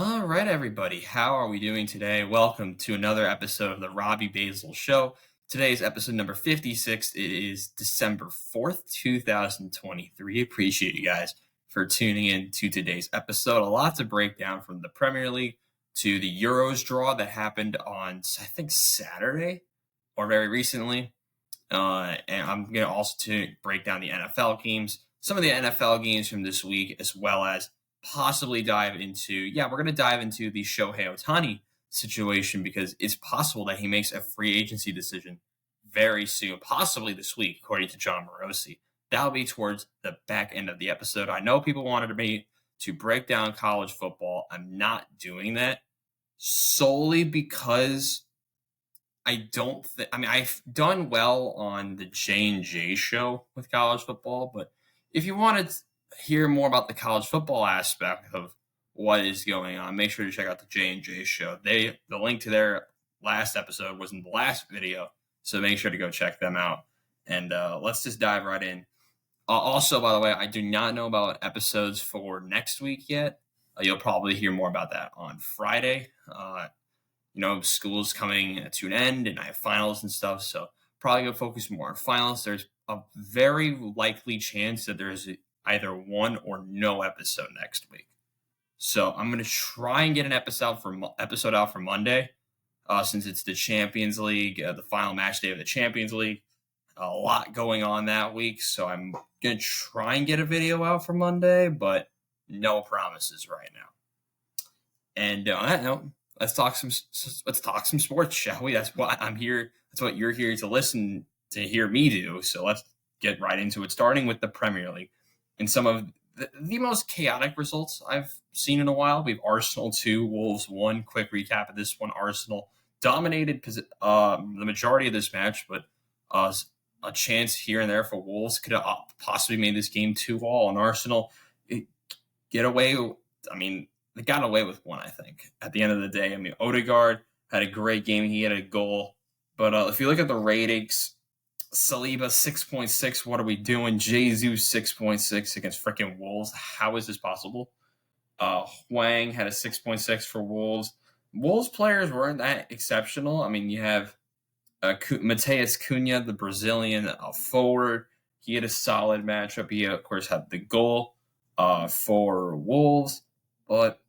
All right, everybody. How are we doing today? Welcome to another episode of the Robbie Basel Show. Today is episode number 56. It is December 4th, 2023. Appreciate you guys for tuning in to today's episode. A lot to break down from the Premier League to the Euros draw that happened on, I think, Saturday or very recently. And I'm going to also break down the NFL games, some of the NFL games from this week, as well as possibly we're going to dive into the Shohei Ohtani situation because it's possible that he makes a free agency decision very soon, possibly this week, according to John Morosi. That'll be towards the back end of the episode. I know people wanted me to break down college football. I'm not doing that solely because I've done well on the J&J show with college football, but if you want to hear more about the college football aspect of what is going on, make sure to check out the J&J show. The link to their last episode was in the last video, so make sure to go check them out. And let's just dive right in. Also, by the way, I do not know about episodes for next week yet. You'll probably hear more about that on Friday. School's coming to an end and I have finals and stuff. So probably going to focus more on finals. There's a very likely chance that there's either one or no episode next week. So I'm going to try and get an episode out for Monday since it's the Champions League, the final match day of the Champions League. A lot going on that week. So I'm going to try and get a video out for Monday, but no promises right now. And on that note, let's talk some sports, shall we? That's why I'm here. That's what you're here to hear me do. So let's get right into it, starting with the Premier League and some of the most chaotic results I've seen in a while. We have Arsenal 2, Wolves 1. Quick recap of this one. Arsenal dominated the majority of this match, but a chance here and there for Wolves could have possibly made this game 2-2, and Arsenal get away. They got away with one, I think, at the end of the day. Odegaard had a great game. He had a goal. But if you look at the ratings, Saliba 6.6. What are we doing? Jesus 6.6 against freaking Wolves. How is this possible? Hwang had a 6.6 for Wolves. Wolves players weren't that exceptional. You have Mateus Cunha, the Brazilian forward. He had a solid matchup. He, of course, had the goal for Wolves. But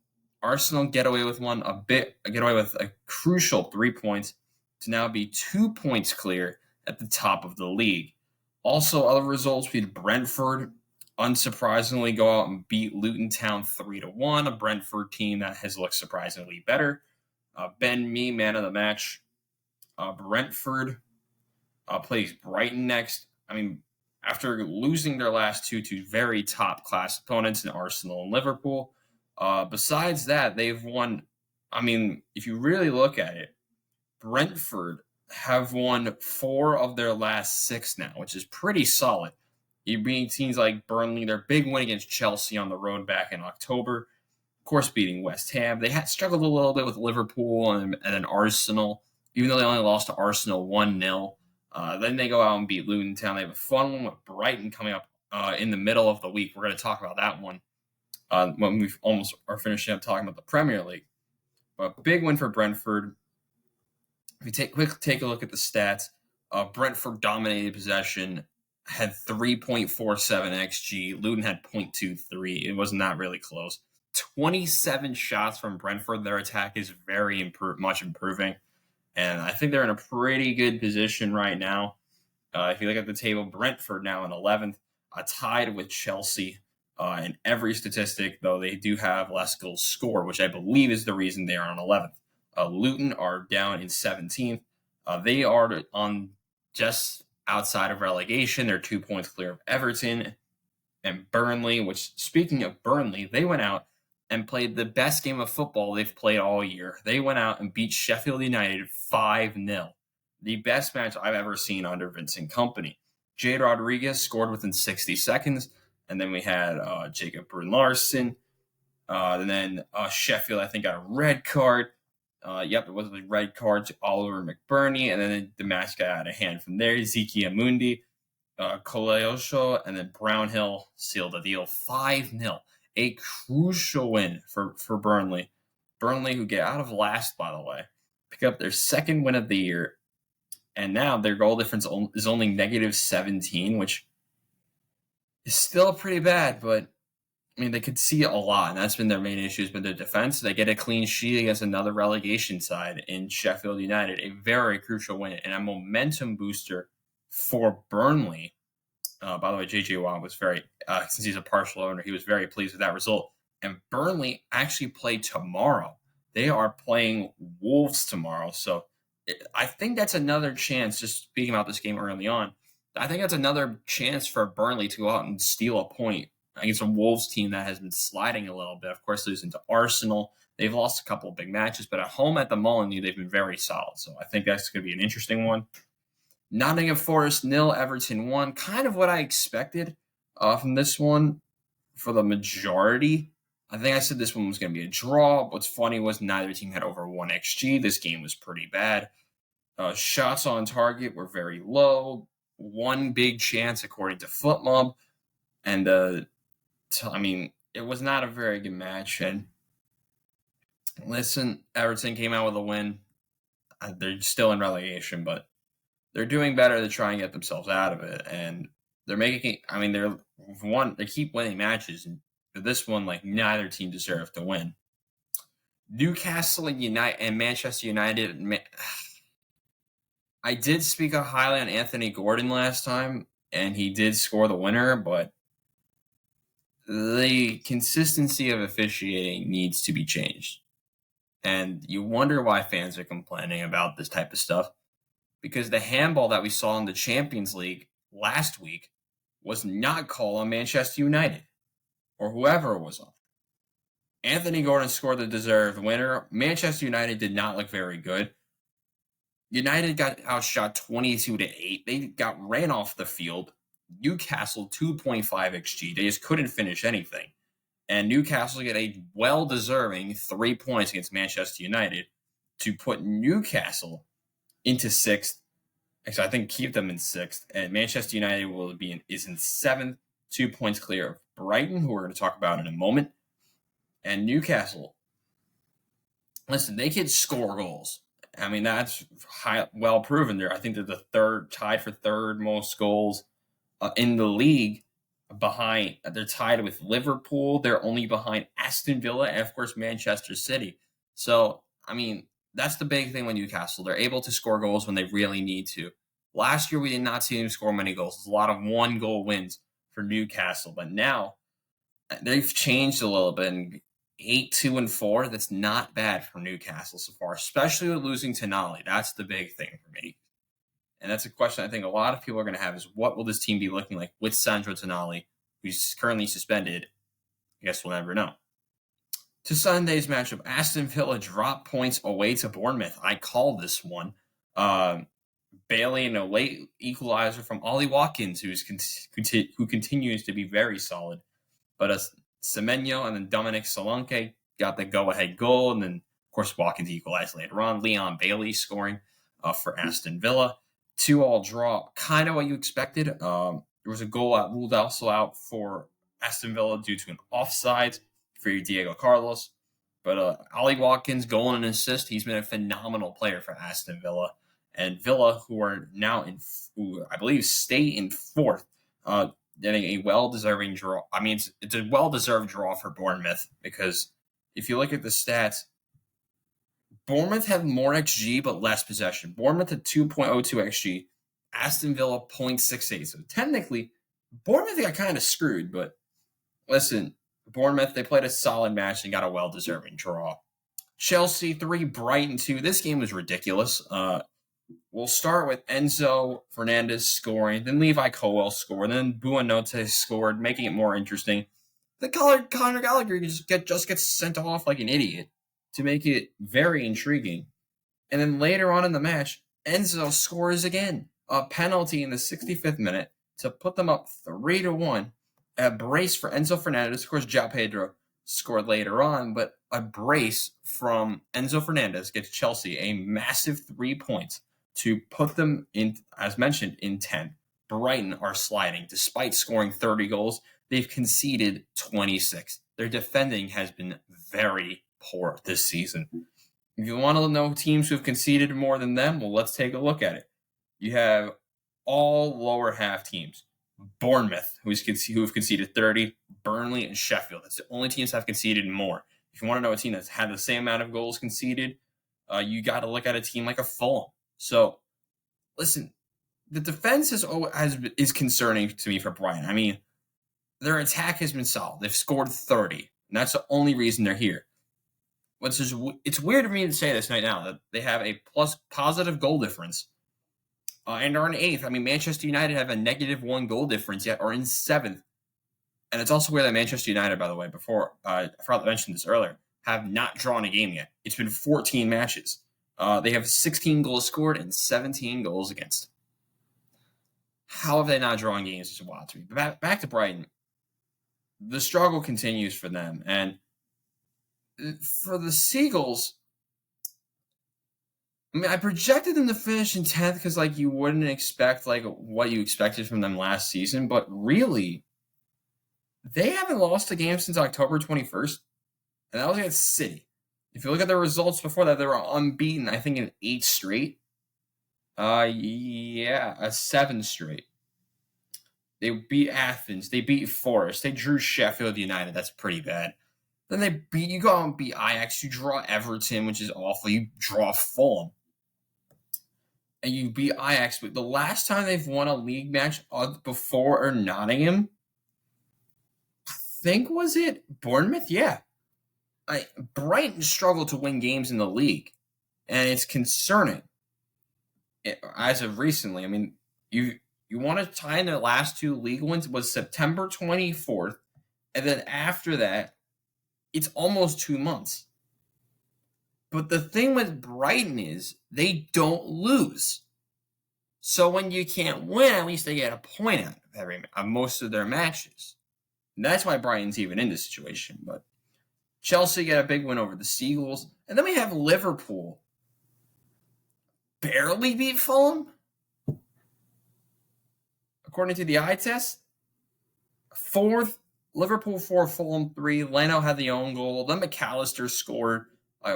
Arsenal get away with a crucial 3 points to now be 2 points clear at the top of the league. Also, other results, we had Brentford unsurprisingly go out and beat Luton Town 3-1, a Brentford team that has looked surprisingly better. Ben Mee, man of the match. Brentford plays Brighton next. After losing their last two to very top-class opponents in Arsenal and Liverpool, besides that, they've won. If you really look at it, Brentford have won 4 of their last 6 now, which is pretty solid. You beating teams like Burnley, their big win against Chelsea on the road back in October, of course, beating West Ham. They had struggled a little bit with Liverpool and then Arsenal, even though they only lost to Arsenal 1-0. Then they go out and beat Luton Town. They have a fun one with Brighton coming up in the middle of the week. We're going to talk about that one when we almost are finishing up talking about the Premier League. But big win for Brentford. If you take a look at the stats, Brentford dominated possession, had 3.47 XG. Luton had 0.23. It was not really close. 27 shots from Brentford. Their attack is very much improving. And I think they're in a pretty good position right now. If you look at the table, Brentford now in 11th, tied with Chelsea in every statistic, though they do have less goals scored, which I believe is the reason they are on 11th. Luton are down in 17th. They are on just outside of relegation. They're 2 points clear of Everton and Burnley, which, speaking of Burnley, they went out and played the best game of football they've played all year. They went out and beat Sheffield United 5-0. The best match I've ever seen under Vincent Kompany. Jade Rodriguez scored within 60 seconds. And then we had Jacob Brun-Larsen. And then Sheffield, I think, got a red card. It was a red card to Oliver McBurney. And then the match got out of hand from there. Ziki Amundi, Koleosho, and then Brownhill sealed the deal 5-0. A crucial win for Burnley. Burnley, who get out of last, by the way, pick up their second win of the year. And now their goal difference is only negative 17, which is still pretty bad. But, I mean, they could see a lot, and that's been their main issues with their defense. They get a clean sheet against another relegation side in Sheffield United, a very crucial win and a momentum booster for Burnley. By the way, J.J. Watt was since he's a partial owner, he was very pleased with that result. And Burnley actually play tomorrow. They are playing Wolves tomorrow. So I think that's another chance, just speaking about this game early on, I think that's another chance for Burnley to go out and steal a point against a Wolves team that has been sliding a little bit. Of course, losing to Arsenal. They've lost a couple of big matches, but at home at the Molineux, they've been very solid. So I think that's going to be an interesting one. Nottingham Forest 0, Everton 1. Kind of what I expected from this one for the majority. I think I said this one was going to be a draw. What's funny was neither team had over 1 XG. This game was pretty bad. Shots on target were very low. One big chance, according to FootMob. And, it was not a very good match. And listen, Everton came out with a win. They're still in relegation, but they're doing better to try and get themselves out of it. And they're making, they keep winning matches. And for this one, neither team deserved to win. Newcastle and Manchester United. I did speak highly on Anthony Gordon last time, and he did score the winner, but the consistency of officiating needs to be changed. And you wonder why fans are complaining about this type of stuff, because the handball that we saw in the Champions League last week was not called on Manchester United or whoever it was on. Anthony Gordon scored the deserved winner. Manchester United did not look very good. United got outshot 22-8. They got ran off the field. Newcastle 2.5 XG. They just couldn't finish anything. And Newcastle get a well-deserving 3 points against Manchester United to put Newcastle into 6th. Actually, I think keep them in 6th. And Manchester United is in 7th, 2 points clear of Brighton, who we're going to talk about in a moment. And Newcastle, listen, they can score goals. That's well proven there. I think they're tied for third most goals in the league. They're tied with Liverpool. They're only behind Aston Villa and, of course, Manchester City. So, that's the big thing with Newcastle. They're able to score goals when they really need to. Last year, we did not see them score many goals. It's a lot of 1-goal wins for Newcastle. But now, they've changed a little bit. And 8-2-4, that's not bad for Newcastle so far, especially with losing Tonali. That's the big thing for me. And that's a question I think a lot of people are going to have is, what will this team be looking like with Sandro Tonali, who's currently suspended? I guess we'll never know. To Sunday's matchup, Aston Villa dropped points away to Bournemouth. I called this one. Bailey and a late equalizer from Ollie Watkins, who continues to be very solid. But Semenyo and then Dominic Solanke got the go-ahead goal. And then, of course, Watkins equalized later on. Leon Bailey scoring for Aston Villa. 2-2 draw, kind of what you expected. There was a goal ruled also out for Aston Villa due to an offside for Diego Carlos. But Ollie Watkins, goal and assist, he's been a phenomenal player for Aston Villa. And Villa, who are now who I believe stay in 4th, getting a well-deserving draw. It's a well-deserved draw for Bournemouth, because if you look at the stats, Bournemouth have more XG but less possession. Bournemouth had 2.02 XG, Aston Villa 0.68. So technically, Bournemouth got kind of screwed. But listen, Bournemouth, they played a solid match and got a well-deserving draw. Chelsea 3, Brighton 2. This game was ridiculous. We'll start with Enzo Fernandez scoring, then Levi Colwill scored, then Buonanotte scored, making it more interesting. Then Conor Gallagher just gets sent off like an idiot to make it very intriguing. And then later on in the match, Enzo scores again. A penalty in the 65th minute to put them up 3-1. A brace for Enzo Fernandez. Of course, João Pedro scored later on, but a brace from Enzo Fernandez gets Chelsea a massive 3 points to put them in, as mentioned, in 10th. Brighton are sliding. Despite scoring 30 goals, they've conceded 26. Their defending has been very, poor this season. If you want to know teams who have conceded more than them, well, let's take a look at it. You have all lower half teams. Bournemouth, who have conceded 30, Burnley, and Sheffield. That's the only teams that have conceded more. If you want to know a team that's had the same amount of goals conceded, you got to look at a team like a Fulham. So, listen, the defense is concerning to me for Brighton. I mean, their attack has been solid. They've scored 30, and that's the only reason they're here. It's weird for me to say this right now, that they have a positive goal difference and are in 8th. I mean, Manchester United have a -1 goal difference, yet are in 7th. And it's also weird that Manchester United, by the way, I forgot to mention this earlier, have not drawn a game yet. It's been 14 matches. They have 16 goals scored and 17 goals against. How have they not drawn games is wild to me. But back to Brighton. The struggle continues for them. And for the Seagulls, I mean, I projected them to finish in 10th because, you wouldn't expect, what you expected from them last season. But really, they haven't lost a game since October 21st, and that was against City. If you look at their results before that, they were unbeaten, I think, in 8 straight. 7 straight. They beat Athens. They beat Forest. They drew Sheffield United. That's pretty bad. Then you go out and beat Ajax. You draw Everton, which is awful. You draw Fulham. And you beat Ajax. But the last time they've won a league match before Nottingham, I think, was it Bournemouth? Yeah. Brighton struggled to win games in the league. And it's concerning. As of recently, I mean, you want to tie in their last 2 league wins was September 24th. And then after that, it's almost 2 months. But the thing with Brighton is they don't lose. So when you can't win, at least they get a point out of most of their matches. And that's why Brighton's even in this situation. But Chelsea get a big win over the Seagulls. And then we have Liverpool barely beat Fulham. According to the eye test, 4th, Liverpool 4, Fulham 3. Leno had the own goal. Then McAllister scored.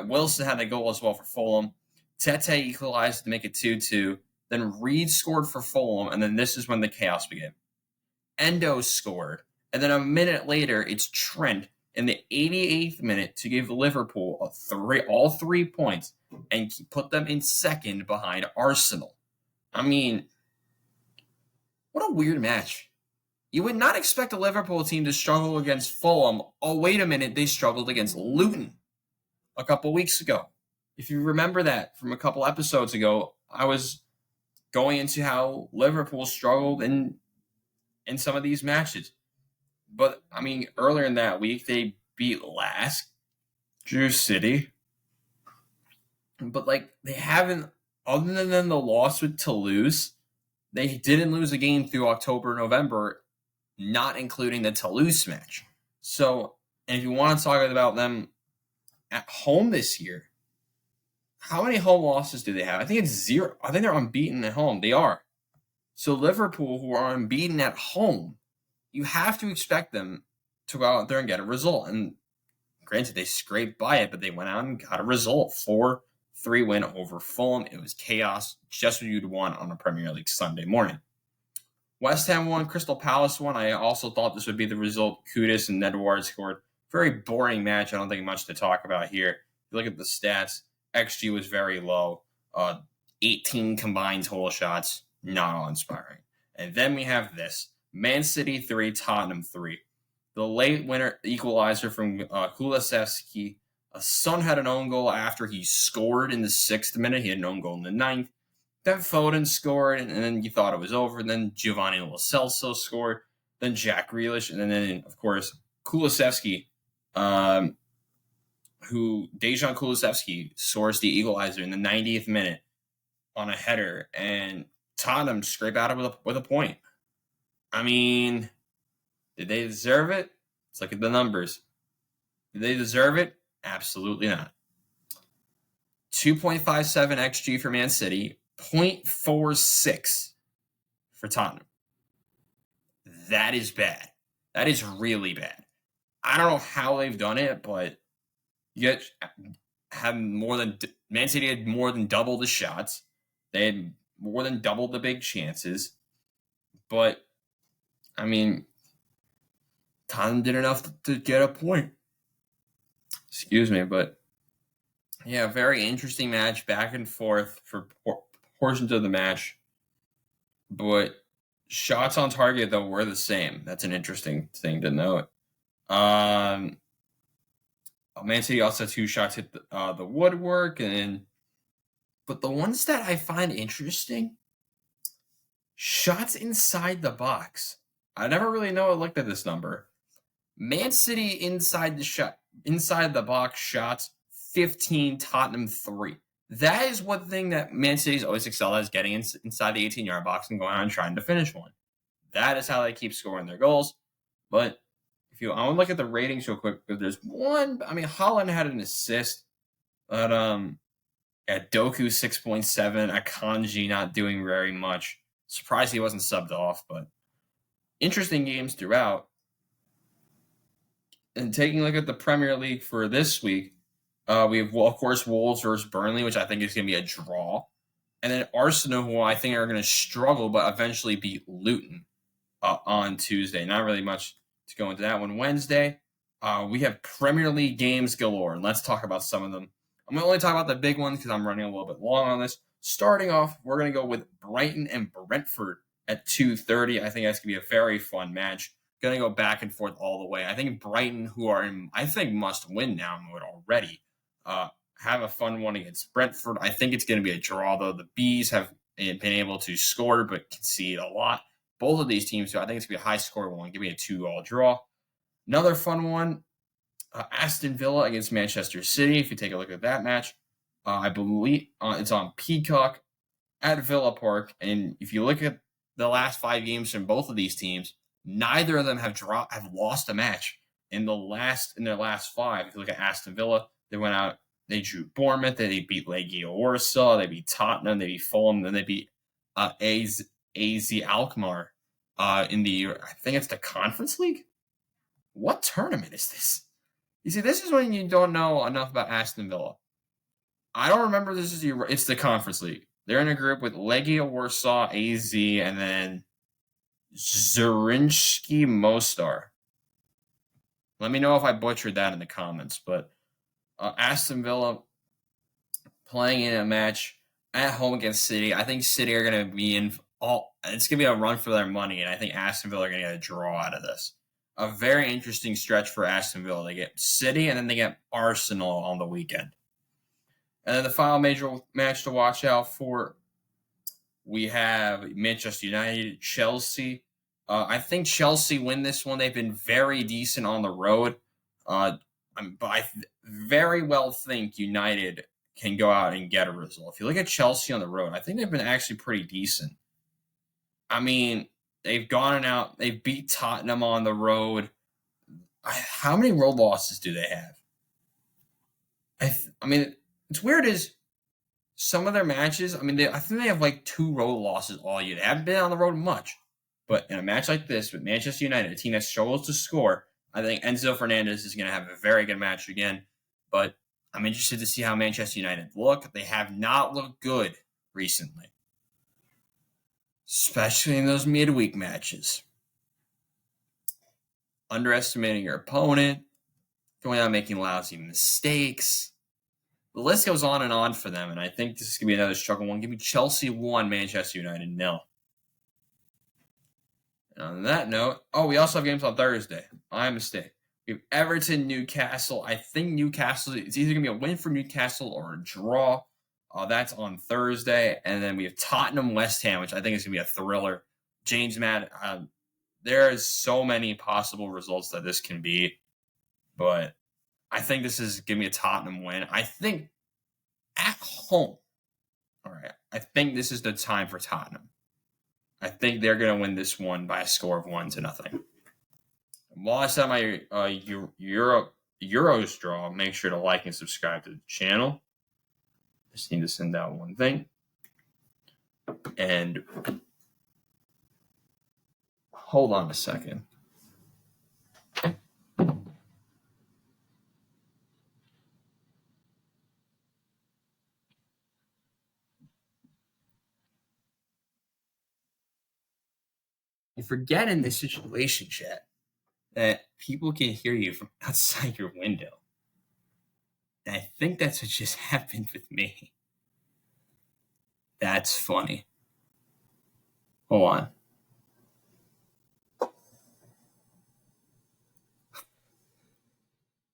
Wilson had a goal as well for Fulham. Tete equalized to make it 2-2. Then Reed scored for Fulham, and then this is when the chaos began. Endo scored, and then a minute later, it's Trent in the 88th minute to give Liverpool all 3 points and put them in 2nd behind Arsenal. I mean, what a weird match. You would not expect a Liverpool team to struggle against Fulham. Oh, wait a minute, they struggled against Luton a couple weeks ago. If you remember that from a couple episodes ago, I was going into how Liverpool struggled in some of these matches. But, I mean, earlier in that week, they beat Lask, drew City. But, they haven't, other than the loss with Toulouse, they didn't lose a game through October, November, not including the Toulouse match. So, and if you want to talk about them at home this year, how many home losses do they have? I think it's 0. I think they're unbeaten at home. They are. So Liverpool, who are unbeaten at home, you have to expect them to go out there and get a result. And granted, they scraped by it, but they went out and got a result. 4-3 win over Fulham. It was chaos, just what you'd want on a Premier League Sunday morning. West Ham won, Crystal Palace won. I also thought this would be the result. Kudus and Nedvard scored. Very boring match. I don't think much to talk about here. If you look at the stats, XG was very low. 18 combined total shots, not all inspiring. And then we have this. Man City 3, Tottenham 3. The late winner equalizer from Kulusevski. Son had an own goal after he scored in the 6th minute. He had an own goal in the 9th. Then Foden scored, and then you thought it was over. Then Giovanni Lo Celso scored. Then Jack Grealish, and then, of course, Kulusevski, Dejan Kulusevski sourced the equalizer in the 90th minute on a header, and Tottenham scraped out of it with a point. I mean, did they deserve it? Let's look at the numbers. Did they deserve it? Absolutely not. 2.57 XG for Man City, 0.46 for Tottenham. That is bad. That is really bad. I don't know how they've done it, but You have Man City had more than double the shots. They had more than double the big chances. But I mean, Tottenham did enough to get a point. Excuse me, but yeah, very interesting match, back and forth for portions of the match. But shots on target, though, were the same. That's an interesting thing to note. Man City also had 2 shots hit the woodwork, but the ones that I find interesting, shots inside the box. I never really looked at this number. Man City inside the box shots 15, Tottenham 3. That is one thing that Man City's always excelled at, is getting inside the 18-yard box and going on and trying to finish one. That is how they keep scoring their goals. But I want to look at the ratings real quick, because there's one. I mean, Haaland had an assist, but at Doku 6.7, Akanji not doing very much. Surprised he wasn't subbed off, but interesting games throughout. And taking a look at the Premier League for this week, we have, of course, Wolves versus Burnley, which I think is going to be a draw. And then Arsenal, who I think are going to struggle, but eventually beat Luton on Tuesday. Not really much to go into that one. Wednesday, we have Premier League games galore, and let's talk about some of them. I'm going to only talk about the big ones because I'm running a little bit long on this. Starting off, we're going to go with Brighton and Brentford at 2:30. I think that's going to be a very fun match. Going to go back and forth all the way. I think Brighton, who are in, I think, must-win now mode already, have a fun one against Brentford. I think it's going to be a draw, though. The Bees have been able to score but concede a lot. Both of these teams, so I think it's going to be a high-score one. Give me a 2-all draw. Another fun one, Aston Villa against Manchester City. If you take a look at that match, I believe it's on Peacock at Villa Park. And if you look at the last 5 games from both of these teams, neither of them have lost a match in their last 5. If you look at Aston Villa, they went out, they drew Bournemouth, they beat Legia Warsaw, they beat Tottenham, they beat Fulham, then they beat AZ Alkmaar in I think it's the Conference League. What tournament is this? You see, this is when you don't know enough about Aston Villa. I don't remember it's the Conference League. They're in a group with Legia Warsaw, AZ, and then Zrinjski Mostar. Let me know if I butchered that in the comments. But Aston Villa playing in a match at home against City. I think City are going to be it's going to be a run for their money, and I think Aston Villa are going to get a draw out of this. A very interesting stretch for Aston Villa. They get City, and then they get Arsenal on the weekend. And then the final major match to watch out for, we have Manchester United, Chelsea. I think Chelsea win this one. They've been very decent on the road. But I very well think United can go out and get a result. If you look at Chelsea on the road, I think they've been actually pretty decent. I mean, they've gone out, they've beat Tottenham on the road. How many road losses do they have? I mean, it's weird is some of their matches, I think they have like 2 road losses all year. They haven't been on the road much. But in a match like this with Manchester United, a team that struggles to score, I think Enzo Fernandez is going to have a very good match again. But I'm interested to see how Manchester United look. They have not looked good recently, especially in those midweek matches. Underestimating your opponent, going out making lousy mistakes. The list goes on and on for them, and I think this is going to be another struggle one. Give me Chelsea 1, Manchester United 0. And on that note, we also have games on Thursday. My mistake. We have Everton, Newcastle. I think Newcastle, it's either going to be a win for Newcastle or a draw. That's on Thursday. And then we have Tottenham, West Ham, which I think is going to be a thriller. James Matt, there is so many possible results that this can be. But I think this is going to be a Tottenham win. I think at home, all right, I think this is the time for Tottenham. I think they're going to win this one by a score of 1-0. While I set my Euros draw, make sure to like and subscribe to the channel. Just need to send out one thing. And hold on a second. forget in this situation, chat, that people can hear you from outside your window. And I think that's what just happened with me. That's funny. Hold on.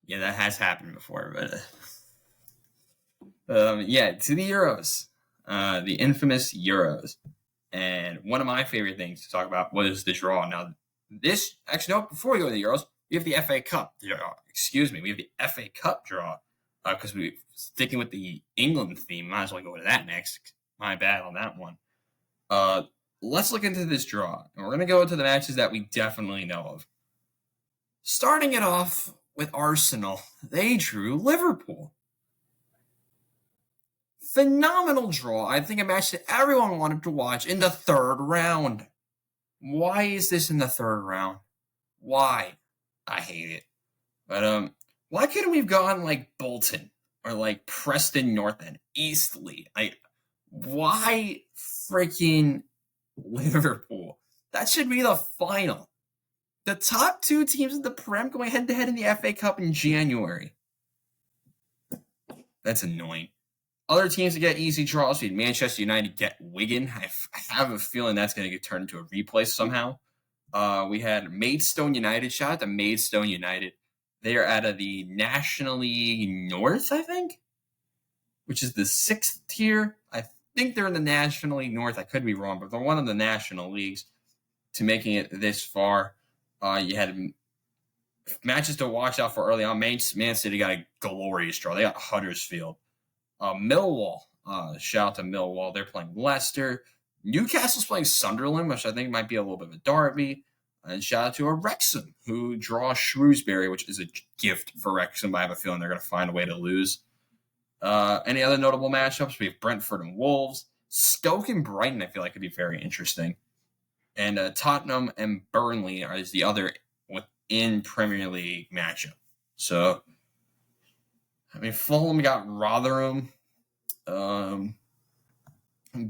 Yeah, that has happened before, but yeah, to the Euros, the infamous Euros, and one of my favorite things to talk about was the draw. Now, before we go to the Euros, we have the FA Cup draw. Excuse me, we have the FA Cup draw because we sticking with the England theme. Might as well go to that next. My bad on that one. Let's look into this draw, and we're gonna go into the matches that we definitely know of. Starting it off with Arsenal, they drew Liverpool. Phenomenal draw. I think a match that everyone wanted to watch in the third round. Why is this in the third round? Why? I hate it. But why couldn't we have gone like Bolton or like Preston North End, Eastleigh? Why freaking Liverpool? That should be the final. The top two teams in the Prem going head-to-head in the FA Cup in January. That's annoying. Other teams that get easy draws, we had Manchester United get Wigan. I have a feeling that's going to get turned into a replay somehow. We had Maidstone United. Shout out to Maidstone United. They are out of the National League North, I think, which is the 6th tier. I think they're in the National League North. I could be wrong, but they're one of the national leagues to making it this far. You had matches to watch out for early on. Man City got a glorious draw. They got Huddersfield. Millwall. Shout out to Millwall. They're playing Leicester. Newcastle's playing Sunderland, which I think might be a little bit of a derby. And shout out to Wrexham, who draw Shrewsbury, which is a gift for Wrexham. I have a feeling they're going to find a way to lose. Any other notable matchups? We have Brentford and Wolves. Stoke and Brighton, I feel like, could be very interesting. And Tottenham and Burnley is the other within Premier League matchup. So, I mean, Fulham got Rotherham.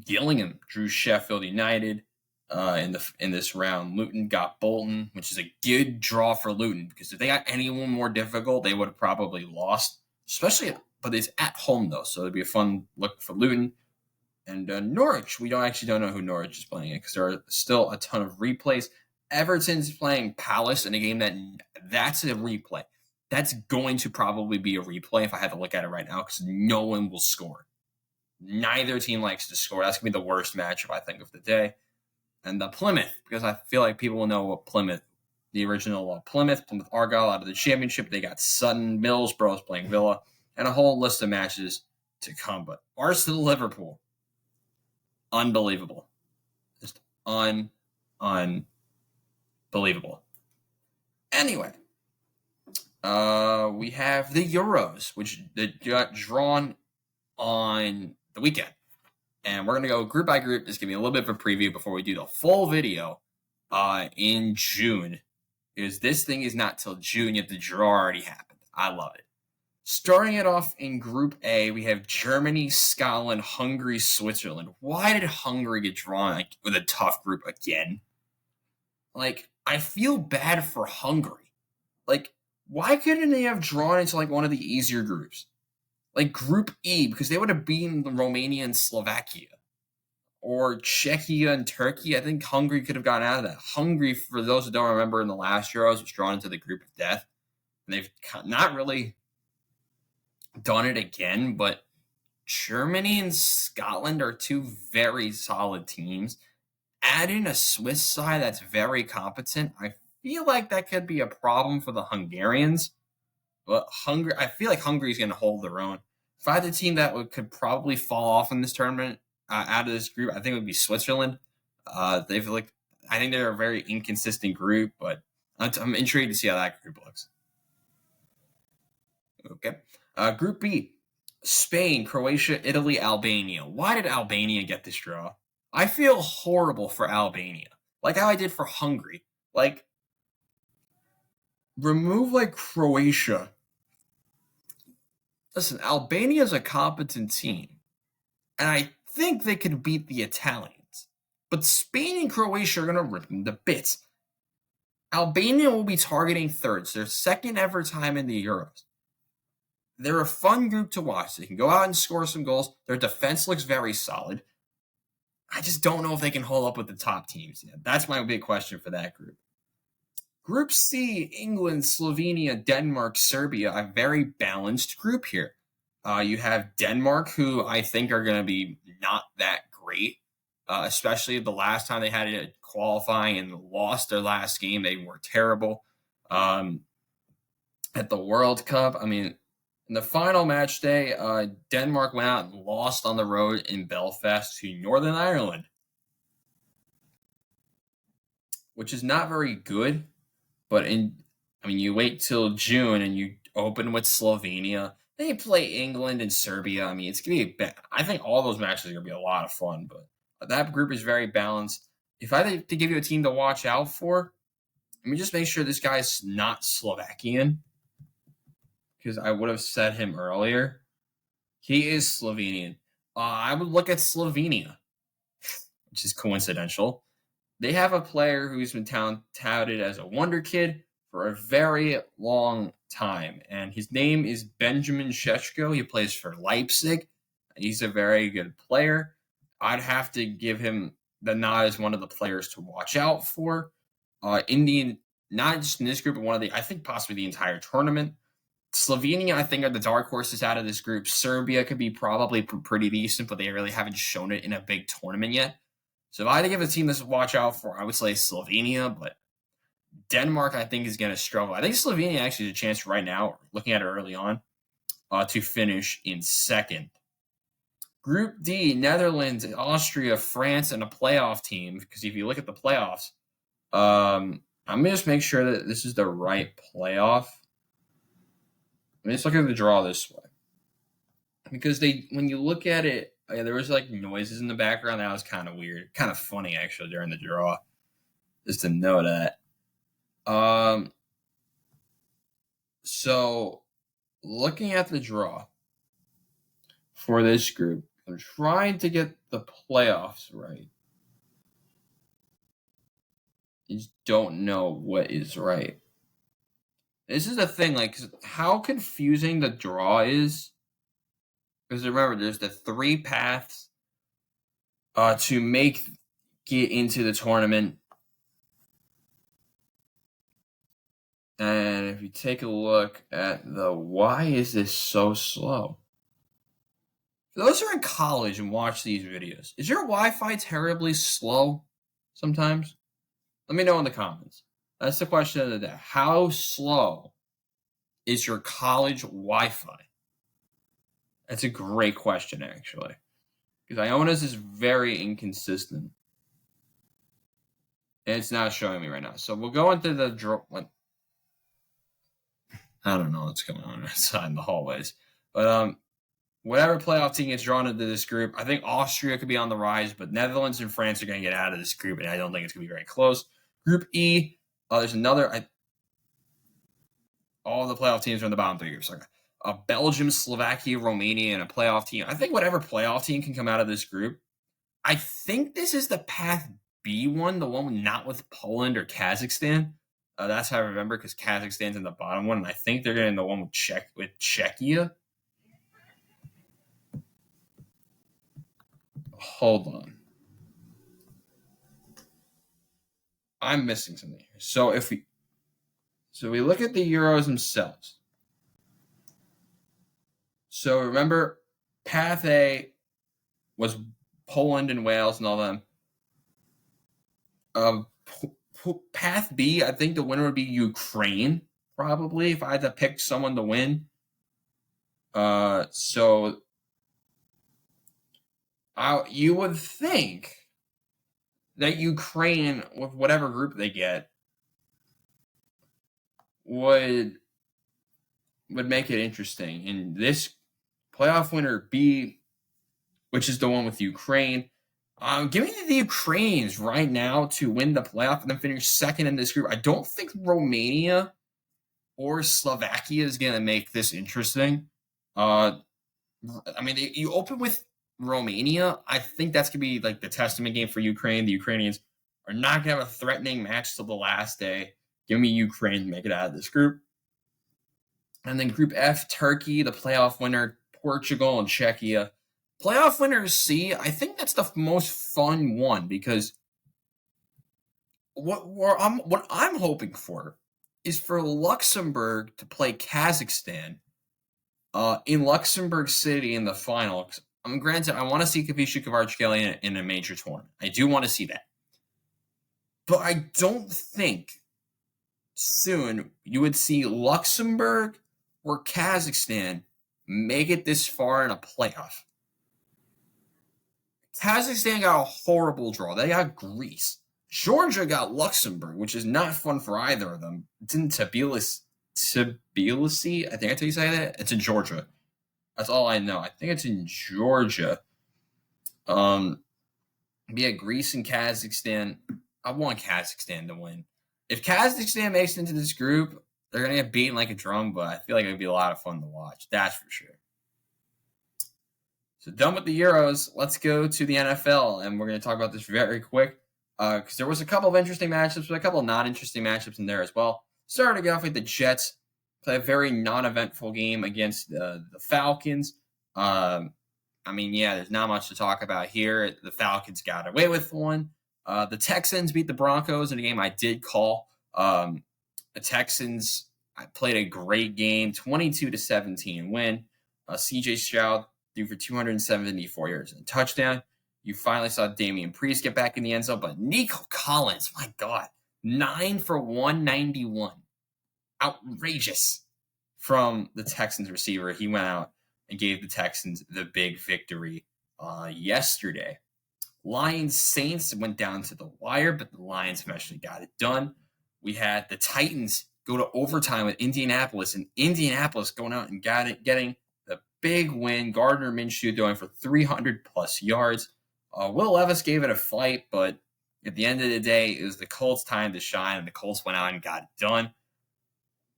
Gillingham drew Sheffield United in this round. Luton got Bolton, which is a good draw for Luton because if they got anyone more difficult, they would have probably lost. But it's at home though, so it'd be a fun look for Luton. And Norwich, we don't know who Norwich is playing because there are still a ton of replays. Everton's playing Palace in a game that's a replay. That's going to probably be a replay if I had to look at it right now because no one will score. Neither team likes to score. That's going to be the worst matchup, I think, of the day. And the Plymouth, because I feel like people will know what Plymouth, the original Plymouth Argyle out of the championship. They got Sutton, Middlesbrough's playing Villa, and a whole list of matches to come. But Arsenal, Liverpool, unbelievable. Just unbelievable. Anyway, we have the Euros, which got drawn on the weekend. And we're going to go group by group. Just give me a little bit of a preview before we do the full video in June. Because this thing is not till June, yet the draw already happened. I love it. Starting it off in Group A, we have Germany, Scotland, Hungary, Switzerland. Why did Hungary get drawn with a tough group again? I feel bad for Hungary. Why couldn't they have drawn into one of the easier groups? Group E, because they would have beaten Romania and Slovakia. Or Czechia and Turkey. I think Hungary could have gotten out of that. Hungary, for those who don't remember, in the last Euros, was drawn into the group of death. And they've not really done it again, but Germany and Scotland are two very solid teams. Add in a Swiss side that's very competent. I feel like that could be a problem for the Hungarians. But I feel like Hungary's going to hold their own. If I had a team that could probably fall off in this tournament out of this group, I think it would be Switzerland. I think they're a very inconsistent group, but I'm intrigued to see how that group looks. Okay. Group B, Spain, Croatia, Italy, Albania. Why did Albania get this draw? I feel horrible for Albania. Like how I did for Hungary. Remove Croatia. Listen, Albania is a competent team, and I think they could beat the Italians. But Spain and Croatia are going to rip them to bits. Albania will be targeting thirds, their second ever time in the Euros. They're a fun group to watch. They can go out and score some goals. Their defense looks very solid. I just don't know if they can hold up with the top teams yet. That's my big question for that group. Group C, England, Slovenia, Denmark, Serbia, a very balanced group here. You have Denmark, who I think are going to be not that great, especially the last time they had it qualifying and lost their last game. They were terrible at the World Cup. I mean, in the final match day, Denmark went out and lost on the road in Belfast to Northern Ireland, which is not very good. But you wait till June and you open with Slovenia. Then you play England and Serbia. I mean, it's gonna be. I think all those matches are gonna be a lot of fun. But that group is very balanced. If I had to give you a team to watch out for, let me just make sure this guy's not Slovakian, because I would have said him earlier. He is Slovenian. I would look at Slovenia, which is coincidental. They have a player who's been touted as a wonder kid for a very long time, and his name is Benjamin Šeško. He plays for Leipzig. He's a very good player. I'd have to give him the nod as one of the players to watch out for. Indian, not just in this group, but I think possibly the entire tournament. Slovenia, I think, are the dark horses out of this group. Serbia could be probably pretty decent, but they really haven't shown it in a big tournament yet. So if I had to give a team this to watch out for, I would say Slovenia, but Denmark, I think, is going to struggle. I think Slovenia actually has a chance right now, looking at it early on, to finish in second. Group D, Netherlands, Austria, France, and a playoff team. Because if you look at the playoffs, I'm going to just make sure that this is the right playoff. Let me just look at the draw this way. Because when you look at it, there was like noises in the background. That was kind of weird. Kind of funny, actually, during the draw. Just to know that. So, looking at the draw for this group, I'm trying to get the playoffs right. I just don't know what is right. This is the thing, like, how confusing the draw is. Because remember, there's the 3 paths to get into the tournament. And if you take a look at why is this so slow? For those who are in college and watch these videos, is your Wi-Fi terribly slow sometimes? Let me know in the comments. That's the question of the day. How slow is your college Wi-Fi? That's a great question, actually. Because Iona's is very inconsistent. And it's not showing me right now. So we'll go into the draw. I don't know what's going on outside in the hallways. But whatever playoff team gets drawn into this group, I think Austria could be on the rise, but Netherlands and France are going to get out of this group, and I don't think it's going to be very close. Group E, there's another. All the playoff teams are in the bottom 3 groups. Belgium, Slovakia, Romania, and a playoff team. I think whatever playoff team can come out of this group. I think this is the Path B one, the one not with Poland or Kazakhstan. That's how I remember, because Kazakhstan's in the bottom one, and I think they're getting the one with Czechia. Hold on. I'm missing something here. So we look at the Euros themselves. So remember, Path A was Poland and Wales and all them. Path B, I think the winner would be Ukraine, probably, if I had to pick someone to win. So you would think that Ukraine, with whatever group they get, would make it interesting. And this playoff winner B, which is the one with Ukraine, give me the Ukrainians right now to win the playoff and then finish second in this group. I don't think Romania or Slovakia is going to make this interesting. You open with Romania, I think that's going to be like the testament game for Ukraine. The Ukrainians are not going to have a threatening match till the last day. Give me Ukraine to make it out of this group. And then Group F, Turkey, the playoff winner, Portugal, and Czechia. Playoff winners C, I think that's the most fun one because what I'm hoping for is for Luxembourg to play Kazakhstan in Luxembourg City in the final. Granted, I want to see Kavisha Kvaratskhelia in a major tournament. I do want to see that. But I don't think soon you would see Luxembourg or Kazakhstan make it this far in a playoff. Kazakhstan got a horrible draw. They got Greece. Georgia got Luxembourg, which is not fun for either of them. It's in Tbilisi. I think that's how you say that. It's in Georgia. That's all I know. I think it's in Georgia. Greece and Kazakhstan. I want Kazakhstan to win. If Kazakhstan makes it into this group, they're going to get beaten like a drum, but I feel like it would be a lot of fun to watch. That's for sure. So done with the Euros. Let's go to the NFL, and we're going to talk about this very quick because there was a couple of interesting matchups, but a couple of not interesting matchups in there as well. Starting off with the Jets. Play a very non-eventful game against the Falcons. There's not much to talk about here. The Falcons got away with one. The Texans beat the Broncos in a game I did call. The Texans played a great game, 22-17 win. C.J. Stroud threw for 274 yards and a touchdown. You finally saw Damian Priest get back in the end zone, but Nico Collins, my God, 9 for 191. Outrageous from the Texans receiver. He went out and gave the Texans the big victory yesterday. Lions-Saints went down to the wire, but the Lions eventually got it done. We had the Titans go to overtime with Indianapolis, and Indianapolis going out and getting the big win. Gardner Minshew going for 300-plus yards. Will Levis gave it a fight, but at the end of the day, it was the Colts' time to shine, and the Colts went out and got it done.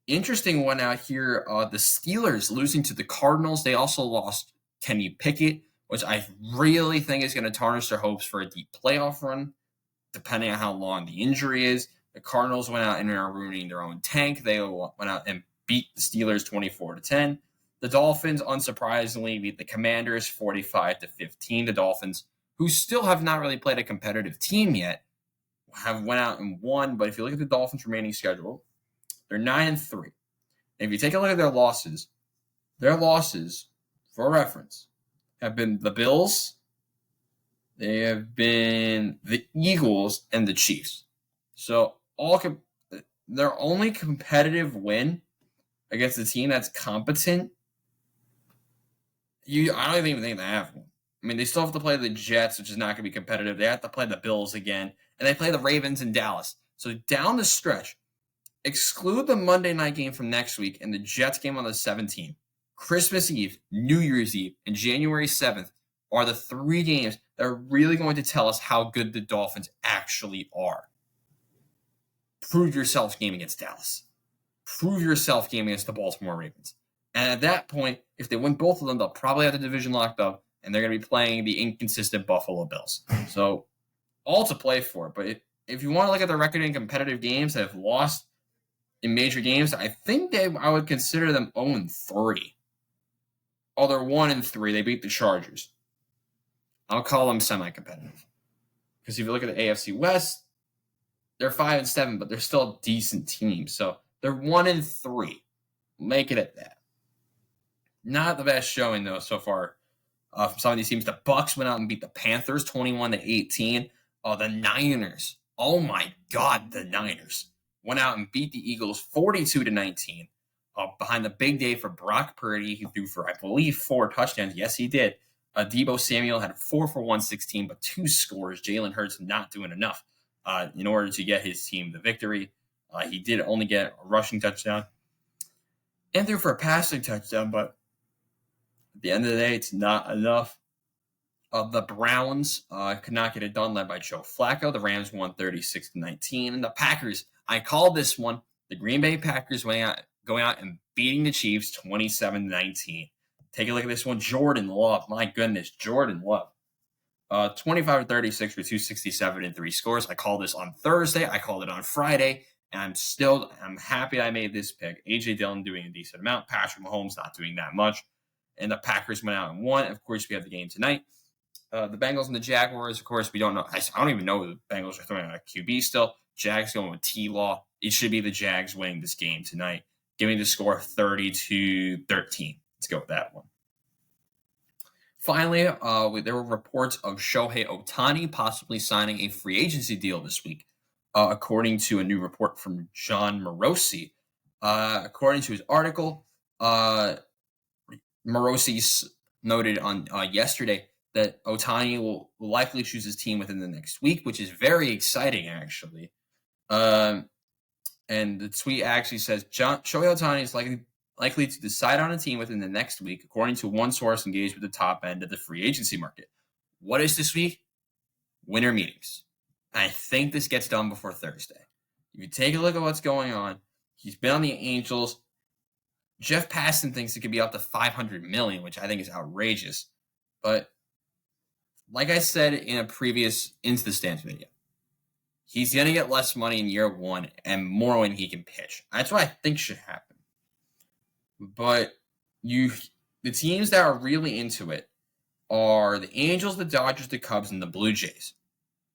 Interesting one out here, the Steelers losing to the Cardinals. They also lost Kenny Pickett, which I really think is going to tarnish their hopes for a deep playoff run, depending on how long the injury is. The Cardinals went out and are ruining their own tank. They went out and beat the Steelers 24-10. The Dolphins, unsurprisingly, beat the Commanders 45-15. The Dolphins, who still have not really played a competitive team yet, have went out and won. But if you look at the Dolphins' remaining schedule, they're 9-3. And if you take a look at their losses, for reference, have been the Bills, they have been the Eagles, and the Chiefs. So their only competitive win against a team that's competent, I don't even think they have one. I mean, they still have to play the Jets, which is not going to be competitive. They have to play the Bills again, and they play the Ravens in Dallas. So down the stretch, exclude the Monday night game from next week and the Jets game on the 17th. Christmas Eve, New Year's Eve, and January 7th are the 3 games that are really going to tell us how good the Dolphins actually are. Prove yourself game against Dallas. Prove yourself game against the Baltimore Ravens. And at that point, if they win both of them, they'll probably have the division locked up, and they're going to be playing the inconsistent Buffalo Bills. So, all to play for. But if you want to look at the record in competitive games that have lost in major games, I think I would consider them 0-3. Oh, they're 1-3. They beat the Chargers. I'll call them semi-competitive. Because if you look at the AFC West, they're 5-7, but they're still a decent team. So they're 1-3. Make it at that. Not the best showing, though, so far from some of these teams. The Bucs went out and beat the Panthers 21-18. The Niners. Oh, my God, the Niners went out and beat the Eagles 42-19. Behind the big day for Brock Purdy, he threw for, I believe, 4 touchdowns. Yes, he did. Deebo Samuel had 4 for 116, but 2 scores. Jalen Hurts not doing enough in order to get his team the victory. He did only get a rushing touchdown and threw for a passing touchdown, but at the end of the day, it's not enough. The Browns could not get it done, led by Joe Flacco. The Rams won 36-19. And the Packers, I called this one. The Green Bay Packers going out and beating the Chiefs 27-19. take a look at this one. Jordan Love. My goodness, Jordan Love. 25 to 36 for 267 and 3 scores. I called this on Thursday. I called it on Friday. And I'm happy I made this pick. A.J. Dillon doing a decent amount. Patrick Mahomes not doing that much. And the Packers went out and won. Of course, we have the game tonight. The Bengals and the Jaguars, of course, we don't know. I don't even know the Bengals are throwing out a QB still. Jags going with T-Law. It should be the Jags winning this game tonight. Giving the score 30-13. Let's go with that one. Finally, there were reports of Shohei Ohtani possibly signing a free agency deal this week, according to a new report from John Morosi. According to his article, Morosi noted on yesterday that Ohtani will likely choose his team within the next week, which is very exciting, actually. And the tweet actually says, Shohei Ohtani is likely to decide on a team within the next week, according to one source engaged with the top end of the free agency market. What is this week? Winter meetings. I think this gets done before Thursday. If you take a look at what's going on, he's been on the Angels. Jeff Passan thinks it could be up to $500 million, which I think is outrageous. But like I said in a previous Into the Stands video, he's going to get less money in year one and more when he can pitch. That's what I think should happen. But the teams that are really into it are the Angels, the Dodgers, the Cubs, and the Blue Jays.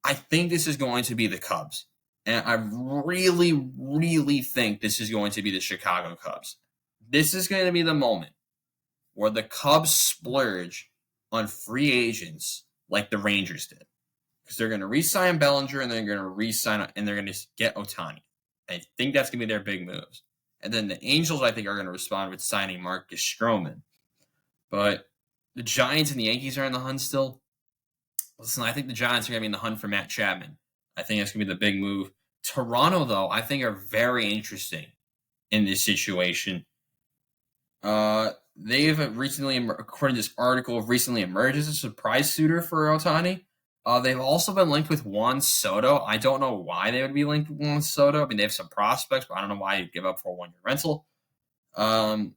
I think this is going to be the Cubs. And I really, really think this is going to be the Chicago Cubs. This is going to be the moment where the Cubs splurge on free agents like the Rangers did. Because they're going to re-sign Bellinger and they're going to re-sign and they're going to get Ohtani. I think that's going to be their big moves. And then the Angels, I think, are going to respond with signing Marcus Stroman. But the Giants and the Yankees are in the hunt still. Listen, I think the Giants are going to be in the hunt for Matt Chapman. I think that's going to be the big move. Toronto, though, I think are very interesting in this situation. They've recently, according to this article, recently emerged as a surprise suitor for Ohtani. They've also been linked with Juan Soto. I don't know why they would be linked with Juan Soto. I mean, they have some prospects, but I don't know why you'd give up for a one-year rental. But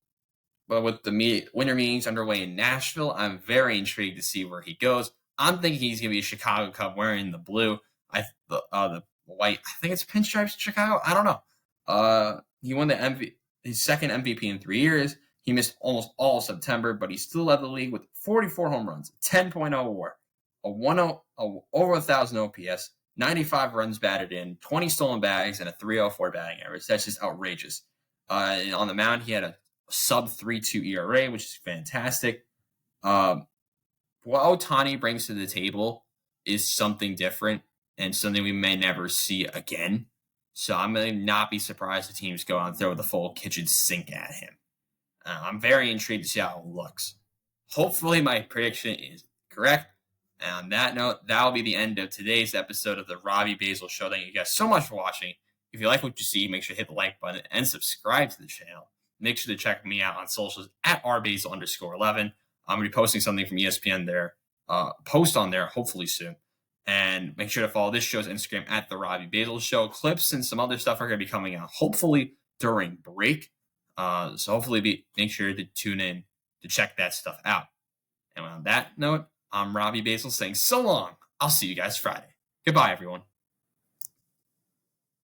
with the winter meetings underway in Nashville, I'm very intrigued to see where he goes. I'm thinking he's going to be a Chicago Cub wearing the blue. The white. I think it's pinstripes in Chicago. I don't know. He won his second MVP in 3 years. He missed almost all of September, but he still led the league with 44 home runs, 10.0 WAR, over 1,000 OPS, 95 runs batted in, 20 stolen bags, and a 3.04 batting average. That's just outrageous. And on the mound, he had a sub 3.2 ERA, which is fantastic. What Ohtani brings to the table is something different and something we may never see again. So I'm going to not be surprised if teams go out and throw the full kitchen sink at him. I'm very intrigued to see how it looks. Hopefully my prediction is correct. And on that note, that will be the end of today's episode of the Robbie Basel Show. Thank you guys so much for watching. If you like what you see, make sure to hit the like button and subscribe to the channel. Make sure to check me out on socials at rbasel_11. I'm going to be posting something from ESPN there, post on there hopefully soon. And make sure to follow this show's Instagram at the Robbie Basel Show. Clips and some other stuff are going to be coming out hopefully during break. So hopefully make sure to tune in to check that stuff out. And on that note, I'm Robbie Basel saying so long. I'll see you guys Friday. Goodbye, everyone.